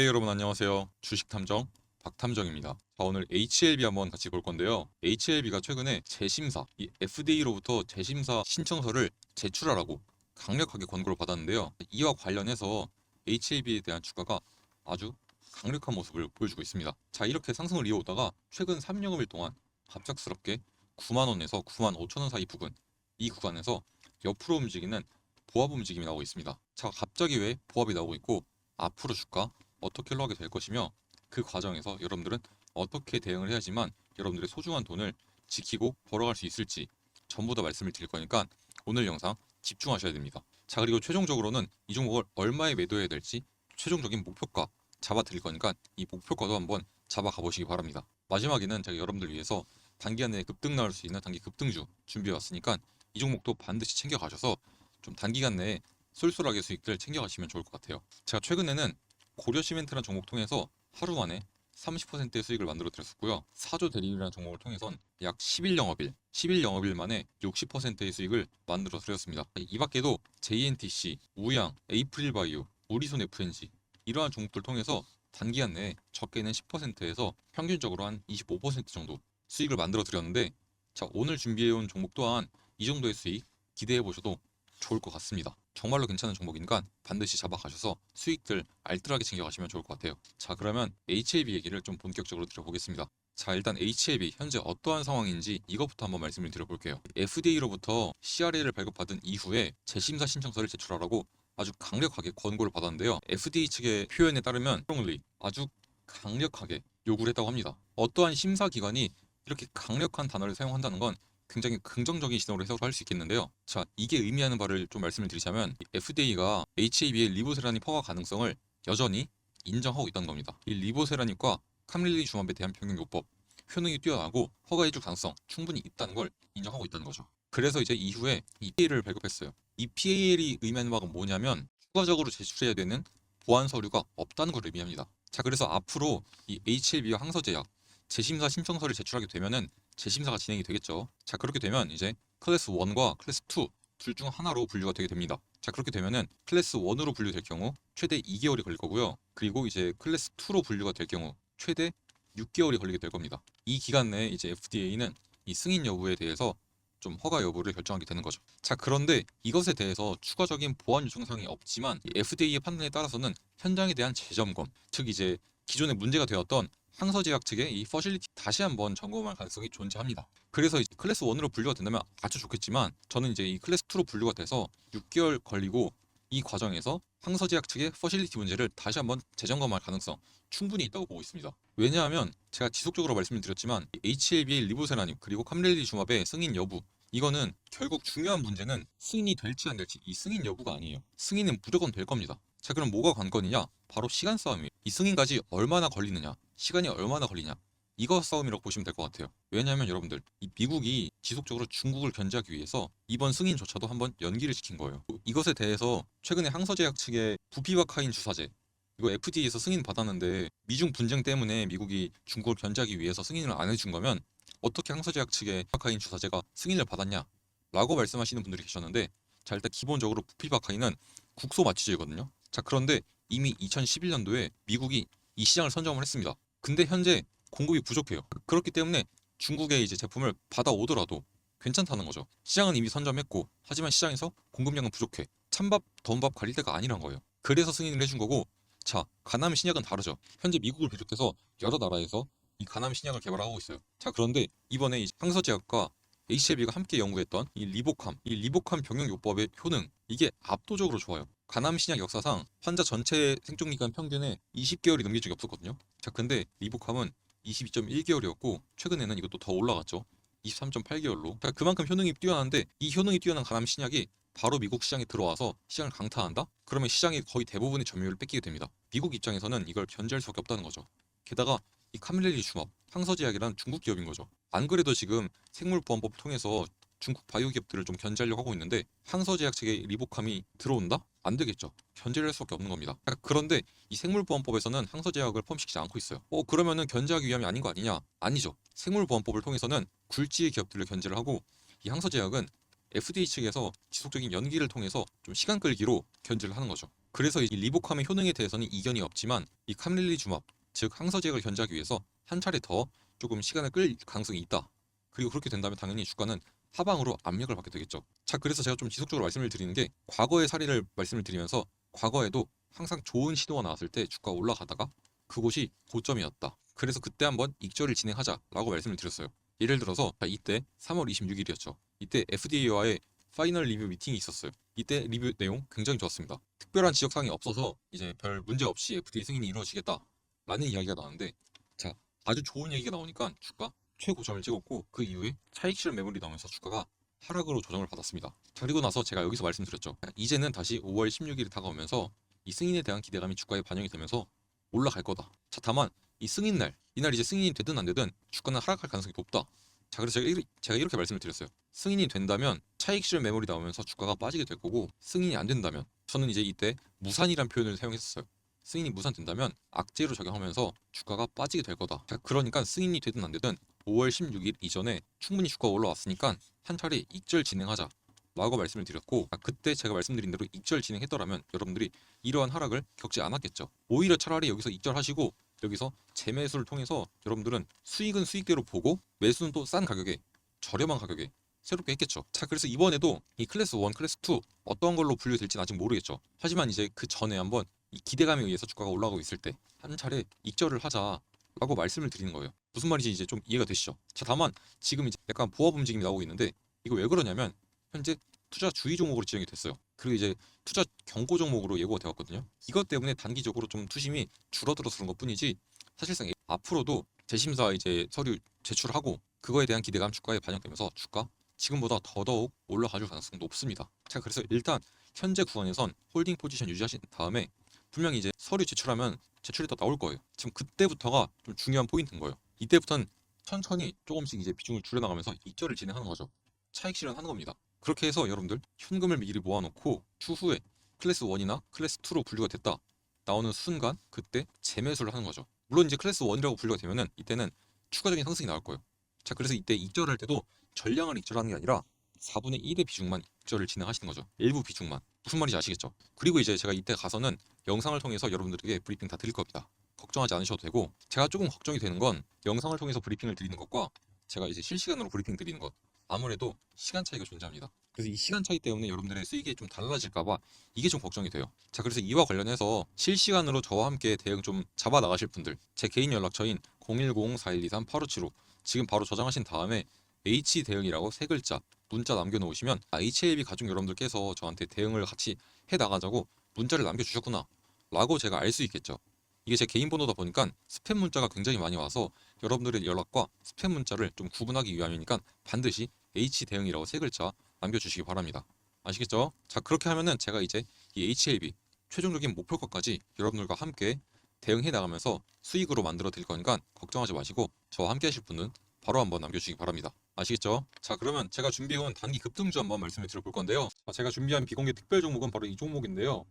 네, 여러분 안녕하세요. 주식탐정 박탐정입니다. 자, 오늘 HLB 한번 같이 볼 건데요. HLB가 최근에 재심사, 이 FDA로부터 재심사 신청서를 제출하라고 강력하게 권고를 받았는데요. 이와 관련해서 HLB에 대한 주가가 아주 강력한 모습을 보여주고 있습니다. 자, 이렇게 상승을 이어오다가 최근 3영업일 동안 갑작스럽게 9만 원에서 9만 5천 원 사이 부근, 이 구간에서 옆으로 움직이는 보합 움직임이 나오고 있습니다. 자, 갑자기 왜 보합이 나오고 있고 앞으로 주가 어떻게 흘러가게 될 것이며 그 과정에서 여러분들은 어떻게 대응을 해야지만 여러분들의 소중한 돈을 지키고 벌어갈 수 있을지 전부 다 말씀을 드릴 거니까 오늘 영상 집중하셔야 됩니다. 자, 그리고 최종적으로는 이 종목을 얼마에 매도해야 될지 최종적인 목표가 잡아 드릴 거니까 이 목표가도 한번 잡아가 보시기 바랍니다. 마지막에는 제가 여러분들 위해서 단기간 내에 급등 나올 수 있는 단기 급등주 준비해 왔으니까 이 종목도 반드시 챙겨 가셔서 좀 단기간 내에 쏠쏠하게 수익들 챙겨가시면 좋을 것 같아요. 제가 최근에는 고려시멘트라는 종목 통해서 하루 만에 30%의 수익을 만들어 드렸었고요. 사조 대리인이라는 종목을 통해선 약 10일 영업일 만에 60%의 수익을 만들어 드렸습니다. 이 밖에도 JNTC, 우양, 에이프릴바이오, 우리손 FNG 이러한 종목들 통해서 단기간 내에 적게는 10%에서 평균적으로 한 25% 정도 수익을 만들어 드렸는데, 자, 오늘 준비해온 종목 또한 이 정도의 수익 기대해 보셔도 좋을 것 같습니다. 정말로 괜찮은 종목이니까 반드시 잡아가셔서 수익들 알뜰하게 챙겨가시면 좋을 것 같아요. 자, 그러면 HLB 얘기를 좀 본격적으로 드려보겠습니다. 자, 일단 HLB 현재 어떠한 상황인지 이것부터 한번 말씀을 드려볼게요. FDA로부터 CRA를 발급받은 이후에 재심사 신청서를 제출하라고 아주 강력하게 권고를 받았는데요. FDA 측의 표현에 따르면 strongly, 아주 강력하게 요구를 했다고 합니다. 어떠한 심사기관이 이렇게 강력한 단어를 사용한다는 건 굉장히 긍정적인 시선으로 해석할 수 있겠는데요. 자, 이게 의미하는 바를 좀 말씀을 드리자면 FDA가 HAB의 리보세라닙 허가 가능성을 여전히 인정하고 있다는 겁니다. 이 리보세라닙과 카밀리주맙에 대한 평균요법 효능이 뛰어나고 허가해줄 가능성 충분히 있다는 걸 인정하고 있다는 거죠. 그래서 이제 이후에 EPA를 발급했어요. 이 PAL이 의미하는 바가 뭐냐면 추가적으로 제출해야 되는 보완 서류가 없다는 걸 의미합니다. 자, 그래서 앞으로 이 HLB와 항서제약 재심사 신청서를 제출하게 되면은 재심사가 진행이 되겠죠. 자, 그렇게 되면 이제 클래스 1과 클래스 2 둘 중 하나로 분류가 되게 됩니다. 자, 그렇게 되면은 클래스 1으로 분류될 경우 최대 2개월이 걸릴 거고요. 그리고 이제 클래스 2로 분류가 될 경우 최대 6개월이 걸리게 될 겁니다. 이 기간 내에 이제 FDA는 이 승인 여부에 대해서 좀 허가 여부를 결정하게 되는 거죠. 자, 그런데 이것에 대해서 추가적인 보완 요청 사항이 없지만 FDA의 판단에 따라서는 현장에 대한 재점검, 즉 이제 기존에 문제가 되었던 항서제약 측의 이 퍼실리티 다시 한번 점검할 가능성이 존재합니다. 그래서 이제 클래스 1으로 분류가 된다면 아주 좋겠지만 저는 이제 이 클래스 2로 분류가 돼서 6개월 걸리고 이 과정에서 항서제약 측의 퍼실리티 문제를 다시 한번 재점검할 가능성 충분히 있다고 보고 있습니다. 왜냐하면 제가 지속적으로 말씀을 드렸지만 HLB의 리보세라닙 그리고 카밀리주맙의 승인 여부, 이거는 결국 중요한 문제는 승인이 될지 안 될지 이 승인 여부가 아니에요. 승인은 무조건 될 겁니다. 자, 그럼 뭐가 관건이냐? 바로 시간 싸움이에요. 이 승인까지 얼마나 걸리느냐, 시간이 얼마나 걸리냐, 이거 싸움이라고 보시면 될 것 같아요. 왜냐하면 여러분들 이 미국이 지속적으로 중국을 견제하기 위해서 이번 승인조차도 한번 연기를 시킨 거예요. 이것에 대해서 최근에 항서제약 측의 부피바카인 주사제 이거 FDA에서 승인 받았는데 미중 분쟁 때문에 미국이 중국을 견제하기 위해서 승인을 안 해준 거면 어떻게 항서제약 측의 부피바카인 주사제가 승인을 받았냐 라고 말씀하시는 분들이 계셨는데, 자, 일단 기본적으로 부피바카인은 국소 마취제거든요. 자, 그런데 이미 2011년도에 미국이 이 시장을 선점을 했습니다. 근데 현재 공급이 부족해요. 그렇기 때문에 중국의 이제 제품을 받아오더라도 괜찮다는 거죠. 시장은 이미 선점했고 하지만 시장에서 공급량은 부족해. 찬밥 더운 밥 가릴 때가 아니란 거예요. 그래서 승인을 해준 거고, 자, 간암 신약은 다르죠. 현재 미국을 비롯해서 여러 나라에서 이 간암 신약을 개발하고 있어요. 자, 그런데 이번에 항서제약과 HLB가 함께 연구했던 이 리보캄 병용요법의 효능, 이게 압도적으로 좋아요. 간암 신약 역사상 환자 전체 생존기간 평균에 20개월이 넘긴 적이 없었거든요. 자, 근데 리보캄은 22.1개월이었고 최근에는 이것도 더 올라갔죠. 23.8개월로. 자, 그만큼 효능이 뛰어난데 이 효능이 뛰어난 간암 신약이 바로 미국 시장에 들어와서 시장을 강타한다? 그러면 시장이 거의 대부분의 점유율을 뺏기게 됩니다. 미국 입장에서는 이걸 견제할 수밖에 없다는 거죠. 게다가 이 카밀레리주맙, 항서제약이란 중국 기업인 거죠. 안 그래도 지금 생물보안법 통해서 중국 바이오 기업들을 좀 견제하려고 하고 있는데 항서제약 측의 리보캄이 들어온다? 안 되겠죠. 견제를 할 수밖에 없는 겁니다. 그런데 이 생물보안법에서는 항서제약을 포함시키지 않고 있어요. 그러면은 견제하기 위함이 아닌 거 아니냐? 아니죠. 생물보안법을 통해서는 굴지의 기업들을 견제를 하고 이 항서제약은 FDA 측에서 지속적인 연기를 통해서 좀 시간 끌기로 견제를 하는 거죠. 그래서 이 리보캄의 효능에 대해서는 이견이 없지만 이 캄릴리주맙, 즉 항서제약을 견제하기 위해서 한 차례 더 조금 시간을 끌 가능성이 있다. 그리고 그렇게 된다면 당연히 주가는 하방으로 압력을 받게 되겠죠. 자, 그래서 제가 좀 지속적으로 말씀을 드리는 게 과거의 사례를 말씀을 드리면서 과거에도 항상 좋은 시도가 나왔을 때 주가가 올라가다가 그곳이 고점이었다. 그래서 그때 한번 익절을 진행하자라고 말씀을 드렸어요. 예를 들어서 이때 3월 26일이었죠. 이때 FDA와의 파이널 리뷰 미팅이 있었어요. 이때 리뷰 내용 굉장히 좋았습니다. 특별한 지적사항이 없어서 이제 별 문제 없이 FDA 승인이 이루어지겠다라는 이야기가 나왔는데, 자, 아주 좋은 얘기가 나오니까 주가 최고점을 찍었고 그 이후에 차익 실현 매물이 나오면서 주가가 하락으로 조정을 받았습니다. 자, 그리고 나서 제가 여기서 말씀드렸죠. 이제는 다시 5월 16일이 다가오면서 이 승인에 대한 기대감이 주가에 반영이 되면서 올라갈 거다. 자, 다만 이 승인날, 이날 이제 승인이 되든 안 되든 주가는 하락할 가능성이 높다. 자, 그래서 제가 이렇게 말씀을 드렸어요. 승인이 된다면 차익 실현 매물이 나오면서 주가가 빠지게 될 거고, 승인이 안 된다면 저는 이제 이때 무산이란 표현을 사용했었어요. 승인이 무산된다면 악재로 적용하면서 주가가 빠지게 될 거다. 자, 그러니까 승인이 되든 안 되든 5월 16일 이전에 충분히 주가가 올라왔으니까 한 차례 익절 진행하자 라고 말씀을 드렸고, 그때 제가 말씀드린 대로 익절 진행했더라면 여러분들이 이러한 하락을 겪지 않았겠죠. 오히려 차라리 여기서 익절하시고 여기서 재매수를 통해서 여러분들은 수익은 수익대로 보고 매수는 또 싼 가격에, 저렴한 가격에 새롭게 했겠죠. 자, 그래서 이번에도 이 클래스 1, 클래스 2 어떤 걸로 분류될지는 아직 모르겠죠. 하지만 이제 그 전에 한번 이 기대감에 의해서 주가가 올라가고 있을 때 한 차례 익절을 하자라고 말씀을 드리는 거예요. 무슨 말인지 이제 좀 이해가 되시죠? 자, 다만 지금 이제 약간 보합 움직임이 나오고 있는데, 이거 왜 그러냐면 현재 투자 주의 종목으로 지정이 됐어요. 그리고 이제 투자 경고 종목으로 예고가 되었거든요. 이것 때문에 단기적으로 좀 투심이 줄어들어서 그런 것뿐이지, 사실상 앞으로도 재심사 이제 서류 제출하고 그거에 대한 기대감 주가에 반영되면서 주가 지금보다 더더욱 올라가줄 가능성이 높습니다. 자, 그래서 일단 현재 구간에선 홀딩 포지션 유지하신 다음에 분명히 이제 서류 제출하면 제출이 또 나올 거예요. 지금 그때부터가 좀 중요한 포인트인 거예요. 이때부터는 천천히 조금씩 이제 비중을 줄여나가면서 익절을 진행하는 거죠. 차익 실현하는 겁니다. 그렇게 해서 여러분들 현금을 미리 모아놓고 추후에 클래스 1이나 클래스 2로 분류가 됐다 나오는 순간 그때 재매수를 하는 거죠. 물론 이제 클래스 1이라고 분류가 되면은 이때는 추가적인 상승이 나올 거예요. 자, 그래서 이때 익절할 때도 전량을 익절하는 게 아니라 4분의 1의 비중만 익절을 진행하시는 거죠. 일부 비중만. 무슨 말인지 아시겠죠? 그리고 이제 제가 이때 가서는 영상을 통해서 여러분들에게 브리핑 다 드릴 겁니다. 걱정하지 않으셔도 되고, 제가 조금 걱정이 되는 건 영상을 통해서 브리핑을 드리는 것과 제가 이제 실시간으로 브리핑 드리는 것, 아무래도 시간 차이가 존재합니다. 그래서 이 시간 차이 때문에 여러분들의 수익이 좀 달라질까봐 이게 좀 걱정이 돼요. 자, 그래서 이와 관련해서 실시간으로 저와 함께 대응 좀 잡아 나가실 분들, 제 개인 연락처인 010-4123-8575 지금 바로 저장하신 다음에 H 대응이라고 세 글자 문자 남겨놓으시면 HLB 가족 여러분들께서 저한테 대응을 같이 해 나가자고 문자를 남겨주셨구나 라고 제가 알 수 있겠죠. 이게 제 개인 번호다 보니까 스팸 문자가 굉장히 많이 와서 여러분들의 연락과 스팸 문자를 좀 구분하기 위함이니까 반드시 H 대응이라고 세 글자 남겨주시기 바랍니다. 아시겠죠? 자, 그렇게 하면은 제가 이제 이 HLB 최종적인 목표가까지 여러분들과 함께 대응해 나가면서 수익으로 만들어 드릴 거니까 걱정하지 마시고 저와 함께 하실 분은 바로 한번 남겨주시기 바랍니다. 아시겠죠? 자, 그러면 제가 준비해온 단기 급등주 한번 말씀을 드려볼 건데요. 자, 제가 준비한 비공개 특별 종목은 바로 이 종목인데요.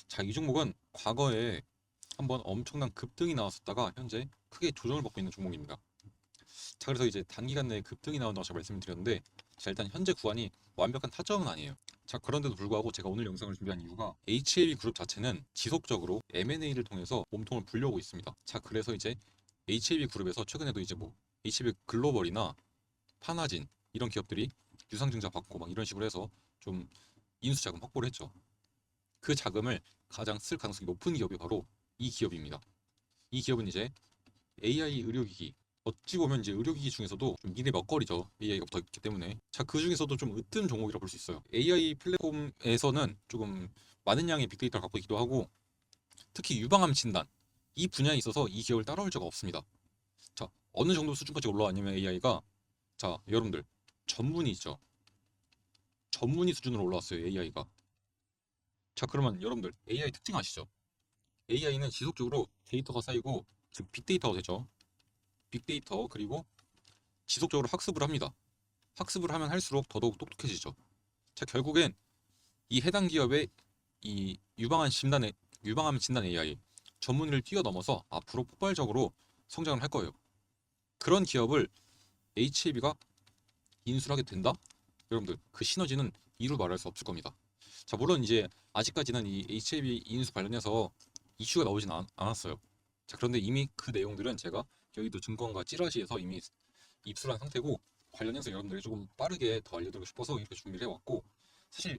자, 이 종목은 과거에 한번 엄청난 급등이 나왔었다가 현재 크게 조정을 받고 있는 종목입니다. 자, 그래서 이제 단기간 내에 급등이 나온다고 제가 말씀을 드렸는데, 자, 일단 현재 구간이 완벽한 타점은 아니에요. 자, 그런데도 불구하고 제가 오늘 영상을 준비한 이유가 HLB 그룹 자체는 지속적으로 M&A를 통해서 몸통을 불려오고 있습니다. 자, 그래서 이제 HLB 그룹에서 최근에도 이제 뭐 HLB 글로벌이나 파나진 이런 기업들이 유상증자 받고 막 이런 식으로 해서 좀 인수 자금 확보를 했죠. 그 자금을 가장 쓸 가능성이 높은 기업이 바로 이 기업입니다. 이 기업은 이제 AI 의료기기, 어찌 보면 이제 의료기기 중에서도 좀 미래 먹거리죠. AI가 붙어 있기 때문에. 자, 그 중에서도 좀 으뜸 종목이라고 볼 수 있어요. AI 플랫폼에서는 조금 많은 양의 빅데이터를 갖고 있기도 하고, 특히 유방암 진단 이 분야에 있어서 이 기업을 따라올 자가 없습니다. 자, 어느 정도 수준까지 올라왔냐면 AI가, 자, 여러분들 전문의 있죠. 전문의 수준으로 올라왔어요, AI가. 자, 그러면 여러분들 AI 특징 아시죠? AI는 지속적으로 데이터가 쌓이고, 즉 빅데이터가 되죠. 빅데이터, 그리고 지속적으로 학습을 합니다. 학습을 하면 할수록 더더욱 똑똑해지죠. 자, 결국엔 이 해당 기업의 이 유방암 진단 AI 전문의를 뛰어넘어서 앞으로 폭발적으로 성장을 할 거예요. 그런 기업을 HLB가 인수를 하게 된다? 여러분들 그 시너지는 이루 말할 수 없을 겁니다. 자, 물론 이제 아직까지는 이 HLB 인수 관련해서 이슈가 나오진 않았어요. 자, 그런데 이미 그 내용들은 제가 여의도 증권가 찌라시에서 이미 입수한 상태고, 관련해서 여러분들이 조금 빠르게 더 알려드리고 싶어서 이렇게 준비를 해왔고, 사실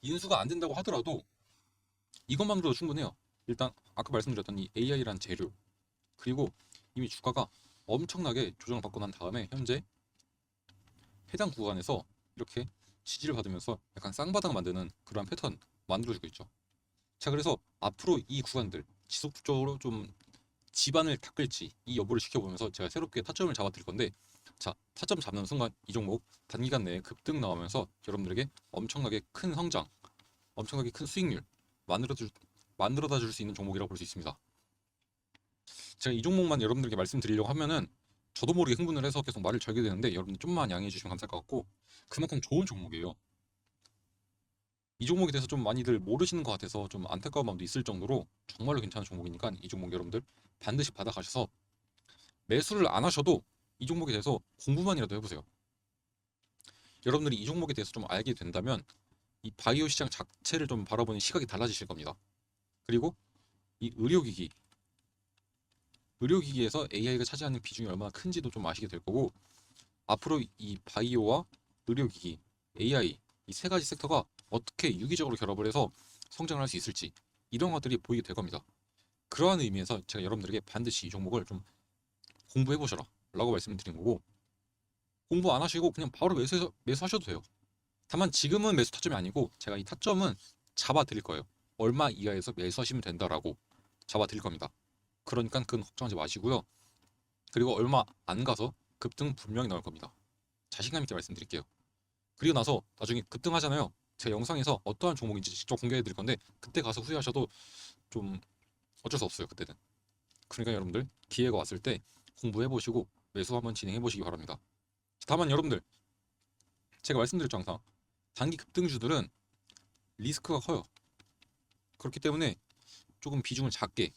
인수가 안 된다고 하더라도 이것만으로도 충분해요. 일단 아까 말씀드렸던 이 AI란 재료, 그리고 이미 주가가 엄청나게 조정을 받고 난 다음에 현재 해당 구간에서 이렇게 지지를 받으면서 약간 쌍바닥 만드는 그러한 패턴 만들어주고 있죠. 자, 그래서 앞으로 이 구간들 지속적으로 좀 지반을 닦을지 이 여부를 지켜보면서 제가 새롭게 타점을 잡아드릴 건데, 자, 타점 잡는 순간 이 종목 단기간 내에 급등 나오면서 여러분들에게 엄청나게 큰 성장, 엄청나게 큰 수익률 만들어다 줄 수 있는 종목이라고 볼 수 있습니다. 제가 이 종목만 여러분들에게 말씀드리려고 하면은 저도 모르게 흥분을 해서 계속 말을 절게 되는데, 여러분들 좀만 양해해 주시면 감사할 것 같고, 그만큼 좋은 종목이에요. 이 종목에 대해서 좀 많이들 모르시는 것 같아서 좀 안타까운 마음도 있을 정도로 정말로 괜찮은 종목이니까 이 종목 여러분들 반드시 받아가셔서 매수를 안 하셔도 이 종목에 대해서 공부만이라도 해보세요. 여러분들이 이 종목에 대해서 좀 알게 된다면 이 바이오 시장 자체를 좀 바라보는 시각이 달라지실 겁니다. 그리고 이 의료기기에서 AI가 차지하는 비중이 얼마나 큰지도 좀 아시게 될 거고, 앞으로 이 바이오와 의료기기, AI 이 세 가지 섹터가 어떻게 유기적으로 결합을 해서 성장을 할 수 있을지, 이런 것들이 보이게 될 겁니다. 그러한 의미에서 제가 여러분들에게 반드시 이 종목을 좀 공부해 보셔라 라고 말씀을 드린 거고, 공부 안 하시고 그냥 바로 매수하셔도 돼요. 다만 지금은 매수 타점이 아니고 제가 이 타점은 잡아 드릴 거예요. 얼마 이하에서 매수하시면 된다라고 잡아 드릴 겁니다. 그러니까 그건 걱정하지 마시고요. 그리고 얼마 안 가서 급등 분명히 나올 겁니다. 자신감 있게 말씀드릴게요. 그리고 나서 나중에 급등하잖아요. 제 영상에서 어떠한 종목인지 직접 공개해 드릴 건데, 그때 가서 후회하셔도 좀 어쩔 수 없어요, 그때는. 그러니까 여러분들 기회가 왔을 때 공부해 보시고 매수 한번 진행해 보시기 바랍니다. 다만 여러분들, 제가 말씀드렸죠, 항상 단기 급등주들은 리스크가 커요. 그렇기 때문에 조금 비중을 작게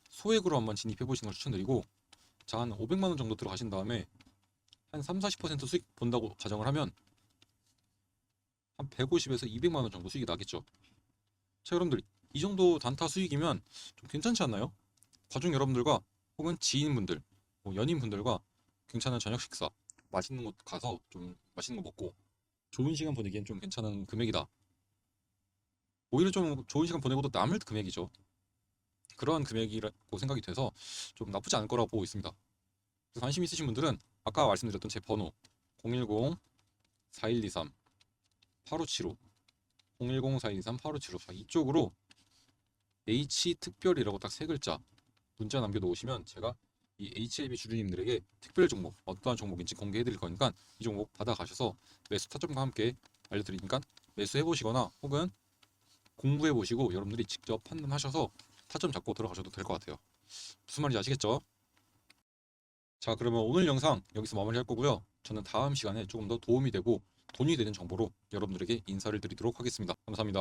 소액으로 한번 진입해 보시는 걸 추천드리고, 자, 한 500만 원 정도 들어가신 다음에 한 3, 40% 수익 본다고 가정을 하면 한 150에서 200만 원 정도 수익이 나겠죠. 자, 여러분들 이 정도 단타 수익이면 좀 괜찮지 않나요? 가족 여러분들과 혹은 지인분들, 뭐 연인분들과 괜찮은 저녁 식사, 맛있는 곳 가서 좀 맛있는 거 먹고 좋은 시간 보내기엔 좀 괜찮은 금액이다. 오히려 좀 좋은 시간 보내고도 남을 금액이죠. 그러한 금액이라고 생각이 돼서 좀 나쁘지 않을 거라고 보고 있습니다. 그래서 관심 있으신 분들은 아까 말씀드렸던 제 번호 010-4123-8575 010-4123-8575 이쪽으로 H특별이라고 딱 세 글자 문자 남겨놓으시면 제가 이 HLB 주주님들에게 특별 종목, 어떠한 종목인지 공개해 드릴 거니까 이 종목 받아가셔서 매수 타점과 함께 알려드리니까 매수해 보시거나 혹은 공부해 보시고 여러분들이 직접 판단하셔서 타점 잡고 들어가셔도 될 것 같아요. 무슨 말인지 아시겠죠? 자, 그러면 오늘 영상 여기서 마무리할 거고요. 저는 다음 시간에 조금 더 도움이 되고 돈이 되는 정보로 여러분들에게 인사를 드리도록 하겠습니다. 감사합니다.